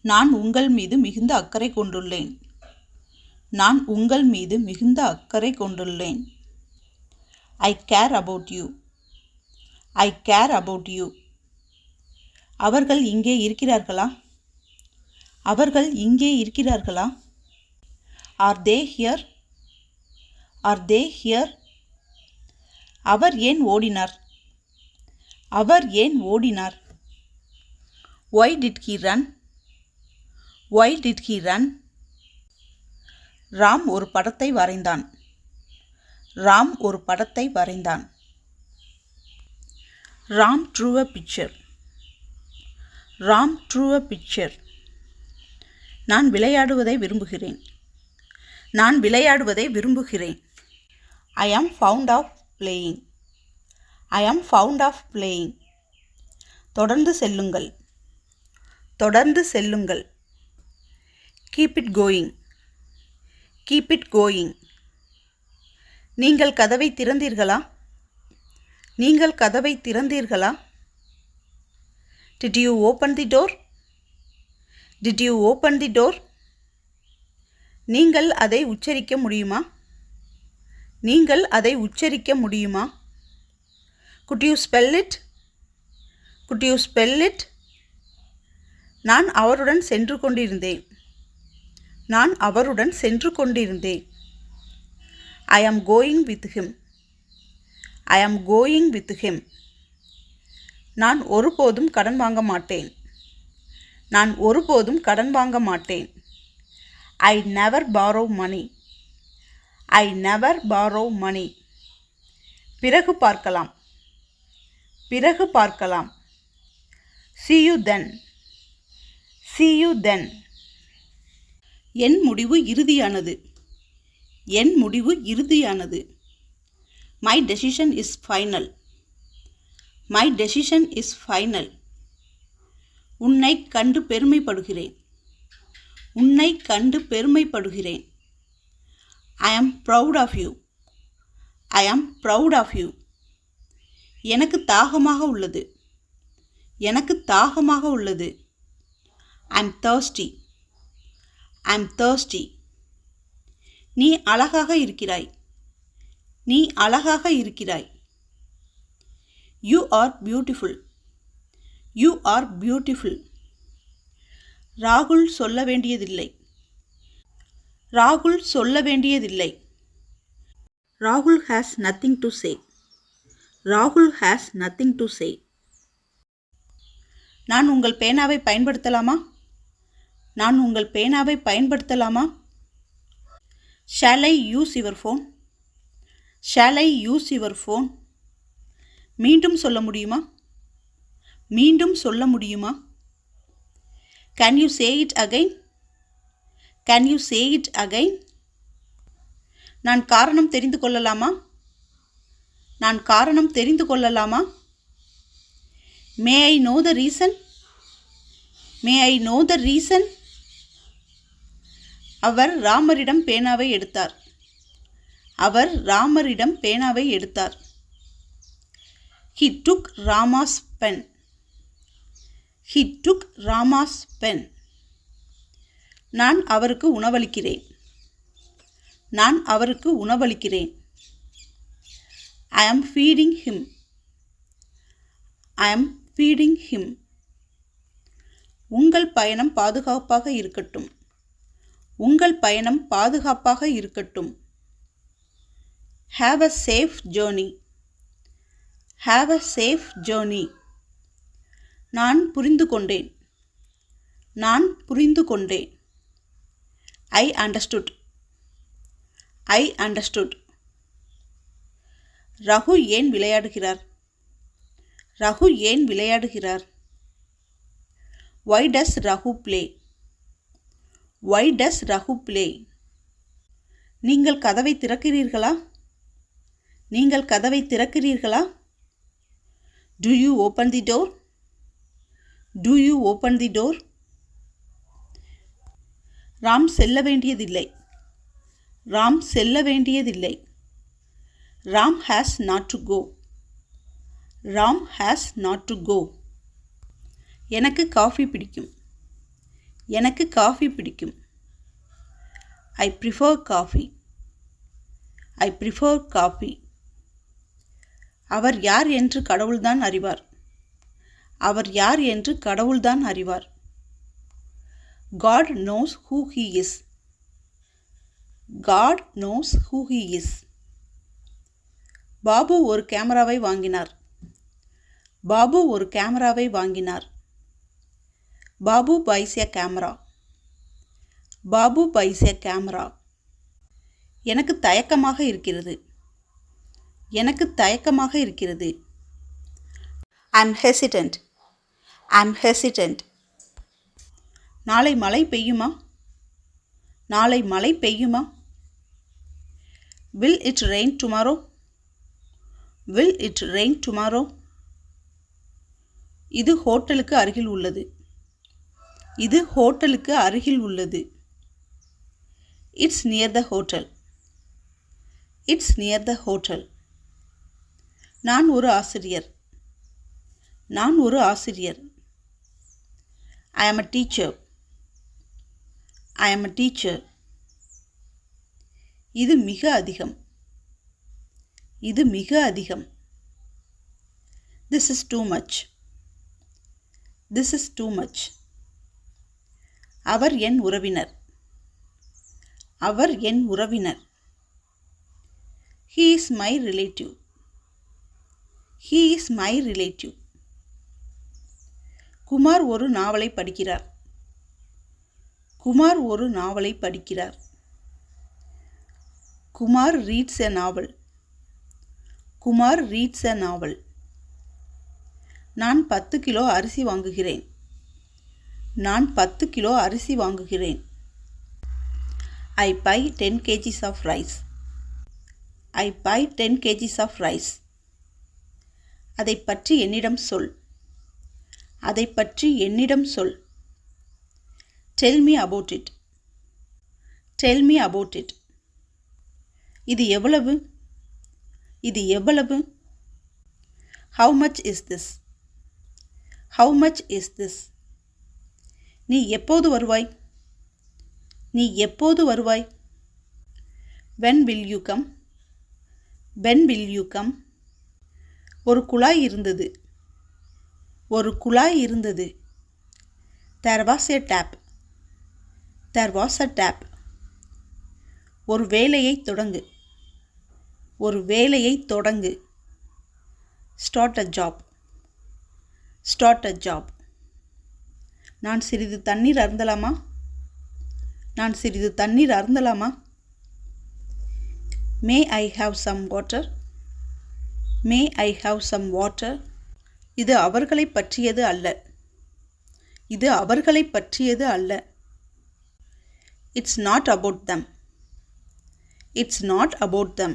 நான் உங்கள் மீது மிகுந்த அக்கறை கொண்டுள்ளேன். நான் உங்கள் மீது மிகுந்த அக்கறை கொண்டுள்ளேன். I care about you. I care about you. அவர்கள் இங்கே இருக்கிறார்களா? அவர்கள் இங்கே இருக்கிறார்களா? Are they here? Are they here? அவர் ஏன் ஓடினார்? அவர் ஏன் ஓடினார்? Why did he run? Why did he run? Ram ஒரு படத்தை வரைந்தான். ராம் ஒரு படத்தை வரைந்தான். Ram drew a picture. Ram drew a picture. நான் விளையாடுவதை விரும்புகிறேன். நான் விளையாடுவதை விரும்புகிறேன். I am fond of playing. I am fond of playing. தொடர்ந்து செல்லுங்கள். தொடர்ந்து செல்லுங்கள். Keep it going. Keep it going. நீங்கள் கதவை திறந்தீர்களா? நீங்கள் கதவை திறந்தீர்களா? Did you open the door? Did you open the door? நீங்கள் அதை உச்சரிக்க முடியுமா? நீங்கள் அதை உச்சரிக்க முடியுமா? Could you spell it? Could you spell it? நான் அவருடன் சென்று கொண்டிருந்தேன். நான் அவருடன் சென்று கொண்டிருந்தேன். I am going with him. I am going with him. நான் ஒருபோதும் கடன் வாங்க மாட்டேன். நான் ஒருபோதும் கடன் வாங்க மாட்டேன். I never borrow money. I never borrow money. பிறகு பார்க்கலாம். பிறகு பார்க்கலாம். See you then. See you then. என் முடிவு இறுதியானது. என் முடிவு இறுதியானது. My decision is final. My decision is final. உன்னை கண்டு பெருமைப்படுகிறேன். உன்னை கண்டு பெருமைப்படுகிறேன். I am proud of you. I am proud of you. எனக்கு தாகமாக உள்ளது. எனக்கு தாகமாக உள்ளது. I am thirsty. I am thirsty. நீ அழகாக இருக்கிறாய். நீ அழகாக இருக்கிறாய். You are beautiful. You are beautiful. ராகுல் சொல்ல வேண்டியதில்லை. ராகுல் சொல்ல வேண்டியதில்லை. ராகுல் has nothing to say. ராகுல் has nothing to say. நான் உங்கள் பேனாவை பயன்படுத்தலாமா? நான் உங்கள் பேனாவை பயன்படுத்தலாமா? Shall I use your phone? Shall I use your phone? மீண்டும் சொல்ல முடியுமா? மீண்டும் சொல்ல முடியுமா? Can you say it again? Can you say it again? நான் காரணம் தெரிந்து கொள்ளலாமா? நான் காரணம் தெரிந்து கொள்ளலாமா? May I know the reason? May I know the reason? அவர் ராமரிடம் பேனாவை எடுத்தார். அவர் ராமரிடம் பேனாவை எடுத்தார். He took Rama's pen. He took Rama's pen. நான் அவருக்கு உணவளிக்கிறேன். நான் அவருக்கு உணவளிக்கிறேன். I am feeding him. I am feeding him. உங்கள் பயணம் பாதுகாப்பாக இருக்கட்டும். உங்கள் பயணம் பாதுகாப்பாக இருக்கட்டும். Have a safe journey. Have a safe journey. நான் புரிந்து கொண்டேன். நான் புரிந்து கொண்டேன். I understood. I understood. Raghu ஏன் விளையாடுகிறார்? ரகு ஏன் விளையாடுகிறார்? Why does Rahu play? Why does Rahu play? நீங்கள் கதவை திறக்கிறீர்களா? நீங்கள் கதவை திறக்கிறீர்களா? Do you open the door? Do you open the door? Ram செல்ல வேண்டியதில்லை. ராம் செல்ல வேண்டியதில்லை. Ram has not to go. Ram has not to go. எனக்கு காஃபி பிடிக்கும். எனக்கு காஃபி பிடிக்கும். I prefer coffee. I prefer coffee. அவர் யார் என்று கடவுள்தான் அறிவார். அவர் யார் என்று கடவுள்தான் அறிவார். God knows who he is. God knows who he is. Babu ஒரு கேமராவை வாங்கினார். பாபு ஒரு கேமராவை வாங்கினார். Babu buys a camera. Babu buys a camera. எனக்கு தயக்கமாக இருக்கிறது. எனக்கு தயக்கமாக இருக்கிறது. I'm hesitant. I'm hesitant. நாளை மழை பெய்யுமா? நாளை மழை பெய்யுமா? Will it rain tomorrow? Will it rain tomorrow? இது ஹோட்டலுக்கு அருகில் உள்ளது. இது ஹோட்டலுக்கு அருகில் உள்ளது. It's near the hotel. It's near the hotel. நான் ஒரு ஆசிரியர். நான் ஒரு ஆசிரியர். I am a teacher. I am a teacher. இது மிக அதிகம். இது மிக அதிகம். This is too much. This is too much. அவர் என் உறவினர். அவர் என் உறவினர். He is my relative. He is my relative. Kumar ஒரு நாவலை படிக்கிறார். குமார் ஒரு நாவலை படிக்கிறார். Kumar reads a novel. Kumar reads a novel. நான் 10 கிலோ அரிசி வாங்குகிறேன். நான் 10 கிலோ அரிசி வாங்குகிறேன். I buy 10 kgs of rice. I buy 10 kgs of rice. அதை பற்றி என்னிடம் சொல். அதை பற்றி என்னிடம் சொல். Tell me about it. Tell me about it. இது எவ்வளவு? இது எவ்வளவு? How much is this? How much is this? நீ எப்போது வருவாய்? நீ எப்போது வருவாய்? When will you come? When will you come? ஒரு குழாய் இருந்தது. ஒரு குழாய் இருந்தது. There was a tap. There was a tap. ஒரு வேலையை தொடங்கு. ஒரு வேலையை தொடங்கு. Start a job. Start a job. நான் சிறிது தண்ணீர் அருந்தலாமா? நான் சிறிது தண்ணீர் அருந்தலாமா? May I have some water? May I have some water? இது அவர்களை பற்றியது அல்ல. இது அவர்களை பற்றியது அல்ல. It's not about them. It's not about them.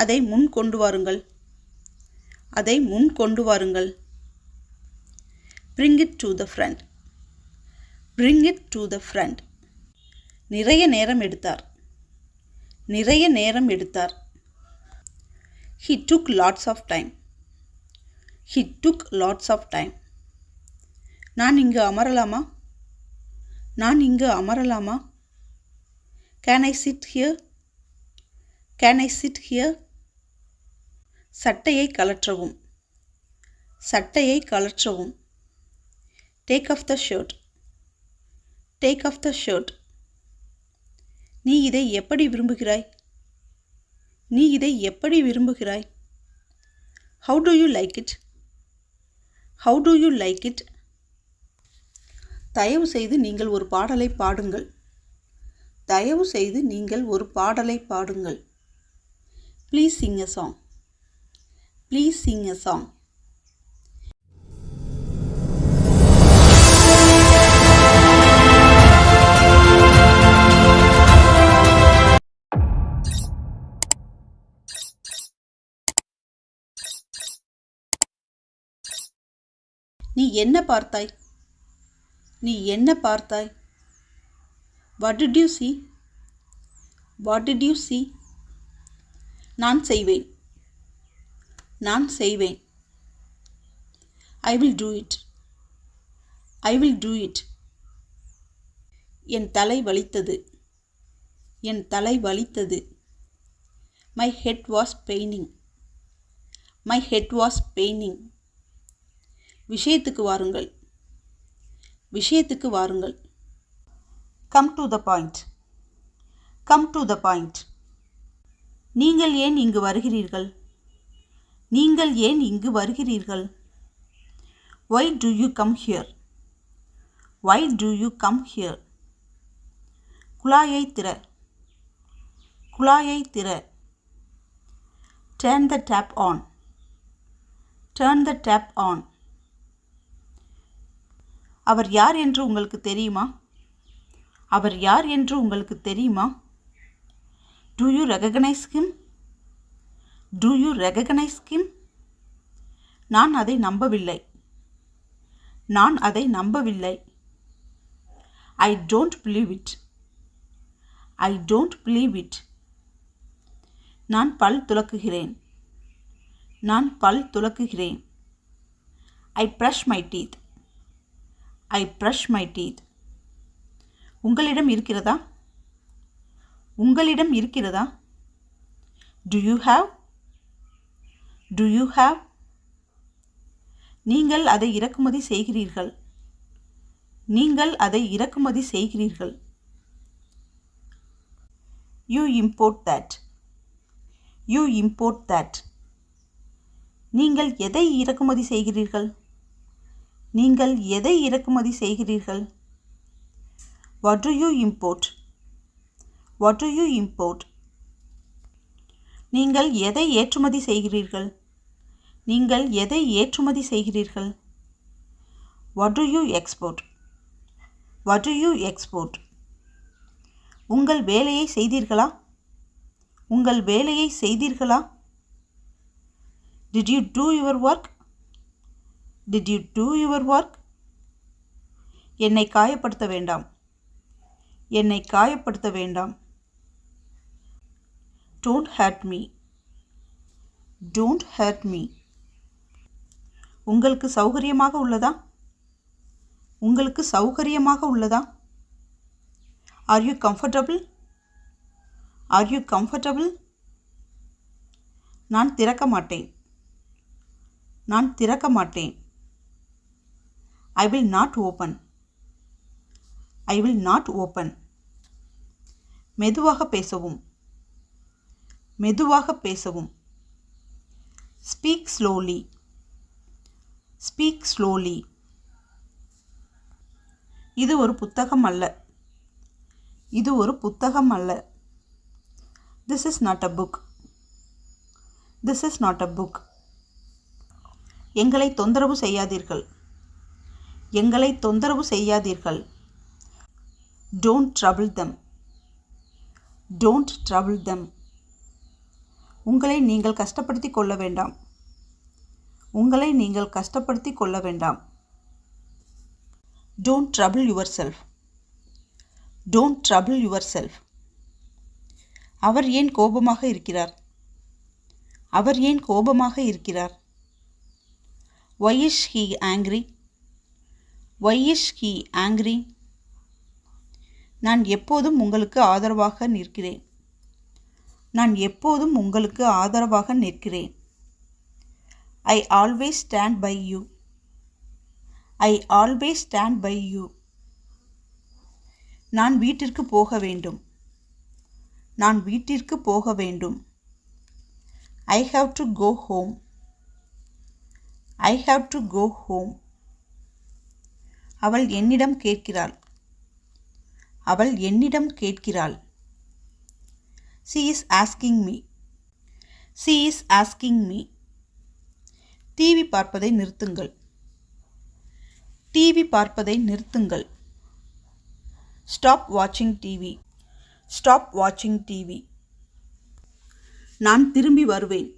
அதை முன் கொண்டு வாருங்கள். அதை முன் கொண்டு வாருங்கள். Bring it to the front. Bring it to the front. நிறைய நேரம் எடுத்தார். நிறைய நேரம் எடுத்தார். He took lots of time. He took lots of time. நான் இங்கு அமரலாமா? நான் இங்கு அமரலாமா? Can I sit here? Can I sit here? சட்டையை கழற்றவும். சட்டையை கழற்றவும். Take off the shirt. Take off the shirt. நீ இதை எப்படி விரும்புகிறாய்? நீ இதை எப்படி விரும்புகிறாய்? How do you like it? How do you like it? தயவு செய்து நீங்கள் ஒரு பாடலை பாடுங்கள். தயவு செய்து நீங்கள் ஒரு பாடலை பாடுங்கள். Please sing a song. Please sing a song. நீ என்ன பார்த்தாய்? நீ என்ன பார்த்தாய்? What did you see? What did you see? நான் செய்வேன். நான் செய்வேன். I will do it. I will do it. என் தலை வலித்தது. என் தலை வலித்தது. My head was paining. My head was paining. விஷயத்துக்கு வாருங்கள். விஷயத்துக்கு வாருங்கள். Come to the point. Come to the point. நீங்கள் ஏன் இங்கு வருகிறீர்கள்? நீங்கள் ஏன் இங்கு வருகிறீர்கள்? Why do you come here? Why do you come here? குழாயை திற. குழாயை திற. Turn the tap on. Turn the tap on. அவர் யார் என்று உங்களுக்கு தெரியுமா? அவர் யார் என்று உங்களுக்கு தெரியுமா? Do you recognize him? Do you recognize him? நான் அதை நம்பவில்லை. நான் அதை நம்பவில்லை. I don't believe it. I don't believe it. நான் பல் துலக்குகிறேன். நான் பல் துலக்குகிறேன். I brush my teeth. I brush my teeth. உங்களிடம் இருக்கிறதா? உங்களிடம் இருக்கிறதா? Do you have? Do you have? நீங்கள் அதை இறக்குமதி செய்கிறீர்கள். நீங்கள் அதை இறக்குமதி செய்கிறீர்கள். You import that. You import that. நீங்கள் எதை இறக்குமதி செய்கிறீர்கள்? நீங்கள் எதை இறக்குமதி செய்கிறீர்கள்? What do you import? What do you import? நீங்கள் எதை ஏற்றுமதி செய்கிறீர்கள்? நீங்கள் எதை ஏற்றுமதி செய்கிறீர்கள்? What do you export? What do you export? உங்கள் வேலையை செய்தீர்களா? உங்கள் வேலையை செய்தீர்களா? Did you do your work? Did you do your work? என்னை காயப்படுத்த வேண்டாம். என்னை காயப்படுத்த வேண்டாம். Don't hurt me. Don't hurt me. உங்களுக்கு சௌகரியமாக உள்ளதா? உங்களுக்கு சௌகரியமாக உள்ளதா? Are you comfortable? Are you comfortable? நான் திறக்க மாட்டேன். நான் திறக்க மாட்டேன். I will not open. I will not open. மெதுவாக பேசவும். மெதுவாக பேசவும். Speak slowly. Speak slowly. இது ஒரு புத்தகம் அல்ல. இது ஒரு புத்தகம் அல்ல. This is not a book. This is not a book. எங்களை தொந்தரவு செய்யாதீர்கள். எங்களை தொந்தரவு செய்யாதீர்கள். Don't trouble them. Don't trouble them. உங்களை நீங்கள் கஷ்டப்படுத்திக் கொள்ள வேண்டாம். உங்களை நீங்கள் கஷ்டப்படுத்திக் கொள்ள வேண்டாம். Don't trouble yourself. Don't trouble yourself. அவர் ஏன் கோபமாக இருக்கிறார்? அவர் ஏன் கோபமாக இருக்கிறார்? Why is he angry? Why is he angry? நான் எப்போதும் உங்களுக்கு ஆதரவாக நிற்கிறேன். நான் எப்போதும் உங்களுக்கு ஆதரவாக நிற்கிறேன். I always stand by you. I always stand by you. நான் வீட்டிற்கு போக வேண்டும். நான் வீட்டிற்கு போக வேண்டும். I have to go home. I have to go home. அவள் என்னிடம் கேட்கிறாள். அவள் என்னிடம் கேட்கிறாள். She is asking me. She is asking me. TV பார்ப்பதை நிறுத்துங்கள். டிவி பார்ப்பதை நிறுத்துங்கள். Stop watching TV. Stop watching TV. நான் திரும்பி வருவேன்.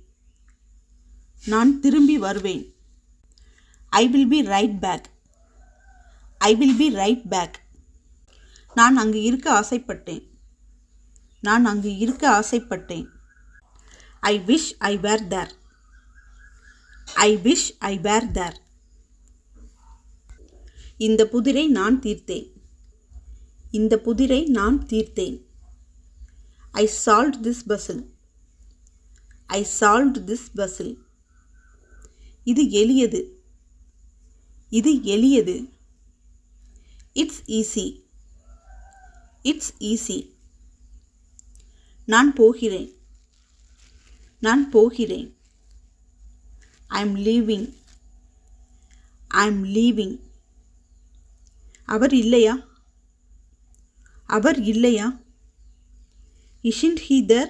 நான் திரும்பி வருவேன். I will be right back. I will be right back. நான் அங்கு இருக்க ஆசைப்பட்டேன். நான் அங்கு இருக்க ஆசைப்பட்டேன். I wish I were there. I wish I were there. இந்த புதிரை நான் தீர்த்தேன். இந்த புதிரை நான் தீர்த்தேன். I solved this puzzle. I solved this puzzle. இது எளியது. இது எளியது. It's easy. It's easy. நான் போகிறேன். நான் போகிறேன். I'm leaving. I'm leaving. அவர் இல்லையா? அவர் இல்லையா? Isn't he there?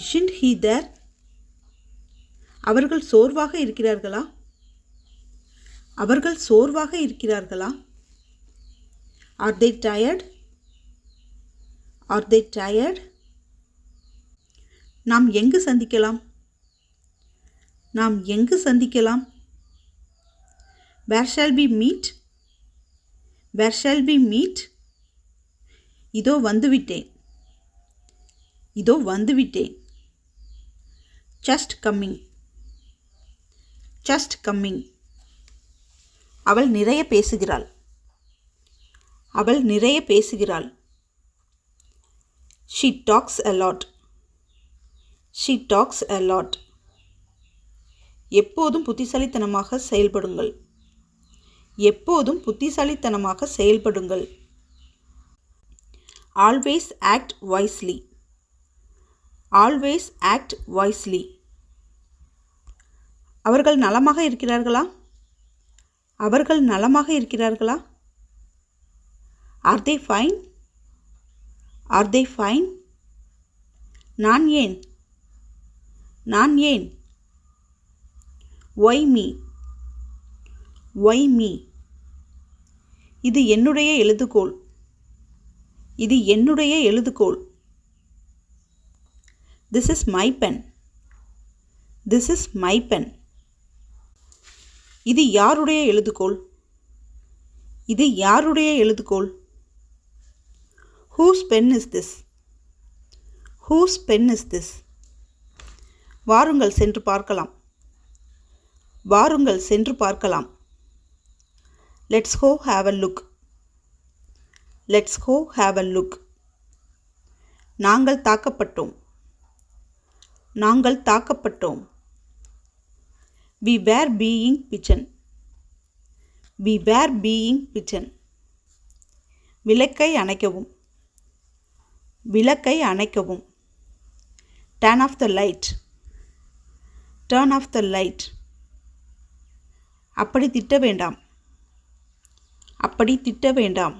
Isn't he there? அவர்கள் சோர்வாக இருக்கிறார்களா? அவர்கள் சோர்வாக இருக்கிறார்களா? Are they tired? Are they tired? நாம் எங்கு சந்திக்கலாம்? நாம் எங்கு சந்திக்கலாம்? Where shall we meet? Where shall we meet? இதோ வந்துவிட்டேன். இதோ வந்துவிட்டேன். Just coming. Just coming. அவள் நிறைய பேசுகிறாள். அவள் நிறைய பேசுகிறாள். She talks a lot. She talks a lot. எப்போதும் புத்திசாலித்தனமாக செயல்படுங்கள். எப்போதும் புத்திசாலித்தனமாக செயல்படுங்கள். Always act wisely. Always act wisely. அவர்கள் நலமாக இருக்கிறார்களா? அவர்கள் நலமாக இருக்கிறார்களா? Are they fine? Are they fine? நான் ஏன்? நான் ஏன்? Why me? Why me? இது என்னுடைய எழுதுகோல். இது என்னுடைய எழுதுகோல். This is my pen. This is my pen. இது யாருடைய எழுதுகோல்? இது யாருடைய எழுதுகோல்? Whose pen is this? Whose pen is this? வாருங்கள் சென்று பார்க்கலாம். வாருங்கள் சென்று பார்க்கலாம். Let's go have a look. Let's go have a look. நாங்கள் தாக்கப்பட்டோம். நாங்கள் தாக்கப்பட்டோம். We were being bitten. We were being bitten. விளக்கை அணைக்கவும். விளக்கை அணைக்கவும். Turn off the light. Turn off the light. அப்படி திட்ட வேண்டாம். அப்படி திட்ட வேண்டாம்.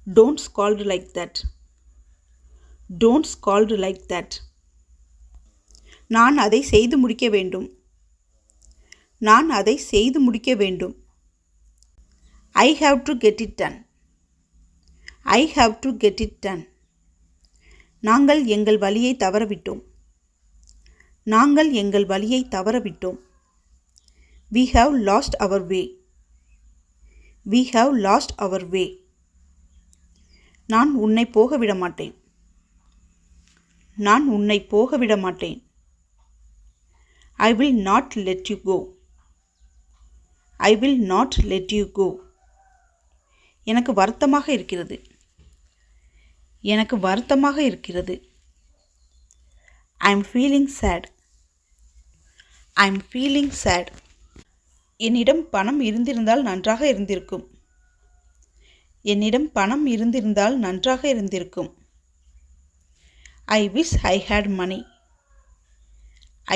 Don't scold like that. Don't scold like that. நான் அதை செய்து முடிக்க வேண்டும். நான் அதை செய்து முடிக்க வேண்டும். I have to get it done. I have to get it done. நாங்கள் எங்கள் வழியை தவறவிட்டோம். நாங்கள் எங்கள் வழியை தவறவிட்டோம். We have lost our way. We have lost our way. நான் உன்னை போக விட மாட்டேன். நான் உன்னை போக விட மாட்டேன். I will not let you go. I will not let you go. எனக்கு வருத்தமாக இருக்கிறது. எனக்கு வருத்தமாக இருக்கிறது. I am feeling sad. I am feeling sad. என்னிடம் பணம் இருந்திருந்தால் நன்றாக இருந்திருக்கும். என்னிடம் பணம் இருந்திருந்தால் நன்றாக இருந்திருக்கும். I wish I had money.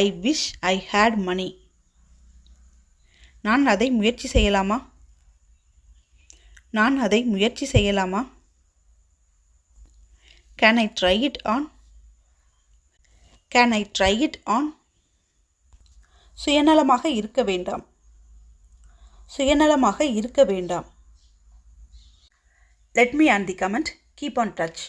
I wish I had money. நான் அதை முயற்சி செய்யலாமா? நான் அதை முயற்சி செய்யலாமா? Can I try it on? Can I try it on? சுயநலமாக இருக்க வேண்டாம். சுயநலமாக இருக்க வேண்டாம். Let me on the comment. Keep on touch.